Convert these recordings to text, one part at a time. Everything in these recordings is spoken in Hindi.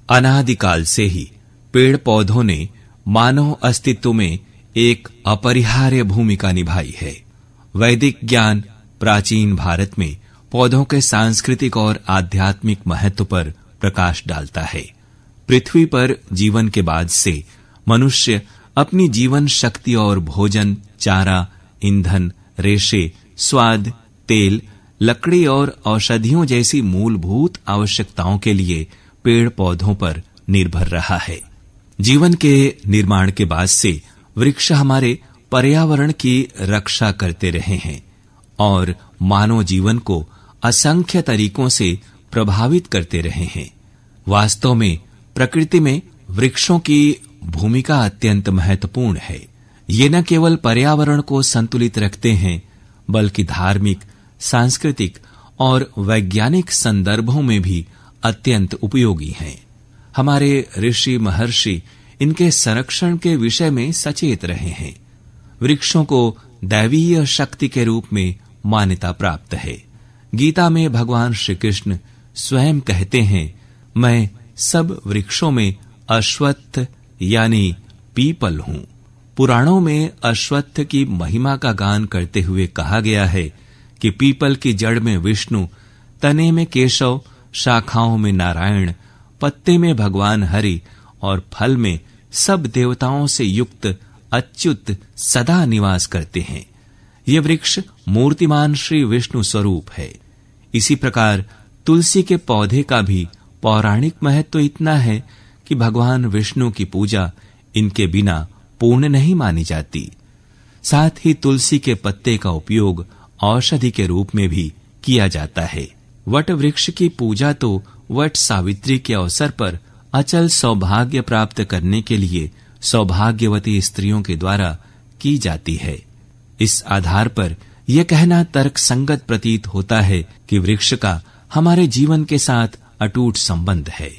अनादिकाल से ही पेड़ पौधों ने मानव अस्तित्व में एक अपरिहार्य भूमिका निभाई है। वैदिक ज्ञान प्राचीन भारत में पौधों के सांस्कृतिक और आध्यात्मिक महत्व पर प्रकाश डालता है। पृथ्वी पर जीवन के बाद से मनुष्य अपनी जीवन शक्ति और भोजन, चारा, ईंधन, रेशे, स्वाद, तेल, लकड़ी और औषधियों जैसी मूलभूत आवश्यकताओं के लिए पेड़ पौधों पर निर्भर रहा है। जीवन के निर्माण के बाद से वृक्ष हमारे पर्यावरण की रक्षा करते रहे हैं और मानव जीवन को असंख्य तरीकों से प्रभावित करते रहे हैं। वास्तव में प्रकृति में वृक्षों की भूमिका अत्यंत महत्वपूर्ण है। ये न केवल पर्यावरण को संतुलित रखते हैं, बल्कि धार्मिक, सांस्कृतिक और वैज्ञानिक संदर्भों में भी अत्यंत उपयोगी हैं। हमारे ऋषि महर्षि इनके संरक्षण के विषय में सचेत रहे हैं। वृक्षों को दैवीय शक्ति के रूप में मान्यता प्राप्त है। गीता में भगवान श्री कृष्ण स्वयं कहते हैं, मैं सब वृक्षों में अश्वत्थ यानी पीपल हूं। पुराणों में अश्वत्थ की महिमा का गान करते हुए कहा गया है कि पीपल की जड़ में विष्णु, तने में केशव, शाखाओं में नारायण, पत्ते में भगवान हरि और फल में सब देवताओं से युक्त अच्युत सदा निवास करते हैं। ये वृक्ष मूर्तिमान श्री विष्णु स्वरूप है। इसी प्रकार तुलसी के पौधे का भी पौराणिक महत्व इतना है कि भगवान विष्णु की पूजा इनके बिना पूर्ण नहीं मानी जाती। साथ ही तुलसी के पत्ते का उपयोग औषधि के रूप में भी किया जाता है। वट वृक्ष की पूजा तो वट सावित्री के अवसर पर अचल सौभाग्य प्राप्त करने के लिए सौभाग्यवती स्त्रियों के द्वारा की जाती है। इस आधार पर यह कहना तर्कसंगत प्रतीत होता है कि वृक्ष का हमारे जीवन के साथ अटूट संबंध है।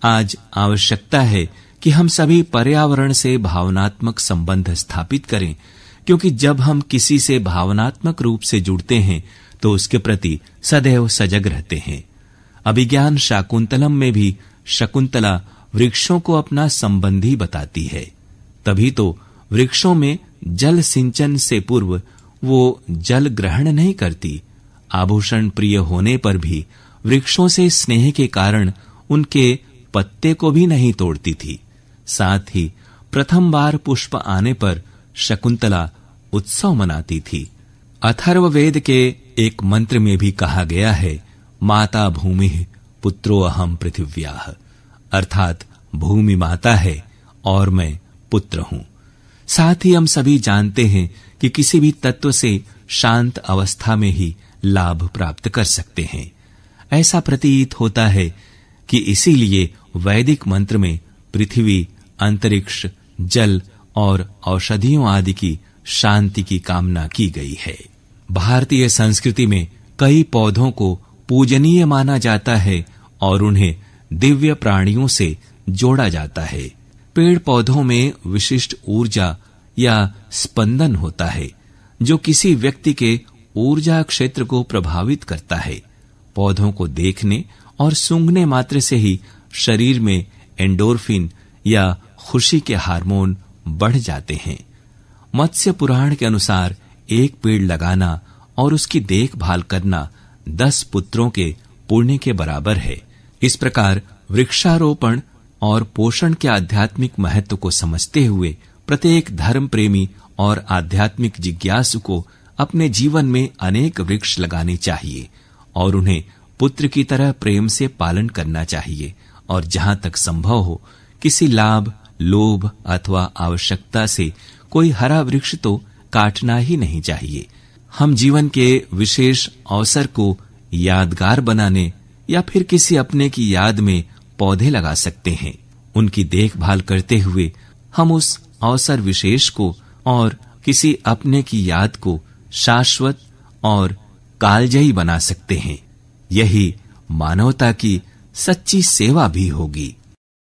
आज आवश्यकता है कि हम सभी पर्यावरण से भावनात्मक संबंध स्थापित करें, क्योंकि जब हम किसी से भावनात्मक रूप से जुड़ते हैं तो उसके प्रति सदैव सजग रहते हैं। अभिज्ञान शाकुंतलम में भी शकुंतला वृक्षों को अपना संबंधी बताती है। तभी तो वृक्षों में जल सिंचन से पूर्व वो जल ग्रहण नहीं करती। आभूषण प्रिय होने पर भी वृक्षों से स्नेह के कारण उनके पत्ते को भी नहीं तोड़ती थी। साथ ही प्रथम बार पुष्प आने पर शकुंतला उत्सव मनाती थी। अथर्ववेद के एक मंत्र में भी कहा गया है, माता भूमि पुत्रो अहम पृथिव्याः, अर्थात भूमि माता है और मैं पुत्र हूं। साथ ही हम सभी जानते हैं कि किसी भी तत्व से शांत अवस्था में ही लाभ प्राप्त कर सकते हैं। ऐसा प्रतीत होता है कि इसीलिए वैदिक मंत्र में पृथ्वी, अंतरिक्ष, जल और औषधियों आदि की शांति की कामना की गई है। भारतीय संस्कृति में कई पौधों को पूजनीय माना जाता है और उन्हें दिव्य प्राणियों से जोड़ा जाता है। पेड़ पौधों में विशिष्ट ऊर्जा या स्पंदन होता है जो किसी व्यक्ति के ऊर्जा क्षेत्र को प्रभावित करता है। पौधों को देखने और सूंघने मात्र से ही शरीर में एंडोर्फिन या खुशी के हार्मोन बढ़ जाते हैं। मत्स्य पुराण के अनुसार एक पेड़ लगाना और उसकी देखभाल करना 10 पुत्रों के पुण्य के बराबर है। इस प्रकार वृक्षारोपण और पोषण के आध्यात्मिक महत्व को समझते हुए प्रत्येक धर्म प्रेमी और आध्यात्मिक जिज्ञासु को अपने जीवन में अनेक वृक्ष लगाने चाहिए और उन्हें पुत्र की तरह प्रेम से पालन करना चाहिए और जहां तक संभव हो किसी लाभ, लोभ अथवा आवश्यकता से कोई हरा वृक्ष तो काटना ही नहीं चाहिए। हम जीवन के विशेष अवसर को यादगार बनाने या फिर किसी अपने की याद में पौधे लगा सकते हैं। उनकी देखभाल करते हुए हम उस अवसर विशेष को और किसी अपने की याद को शाश्वत और कालजयी बना सकते हैं। यही मानवता की सच्ची सेवा भी होगी।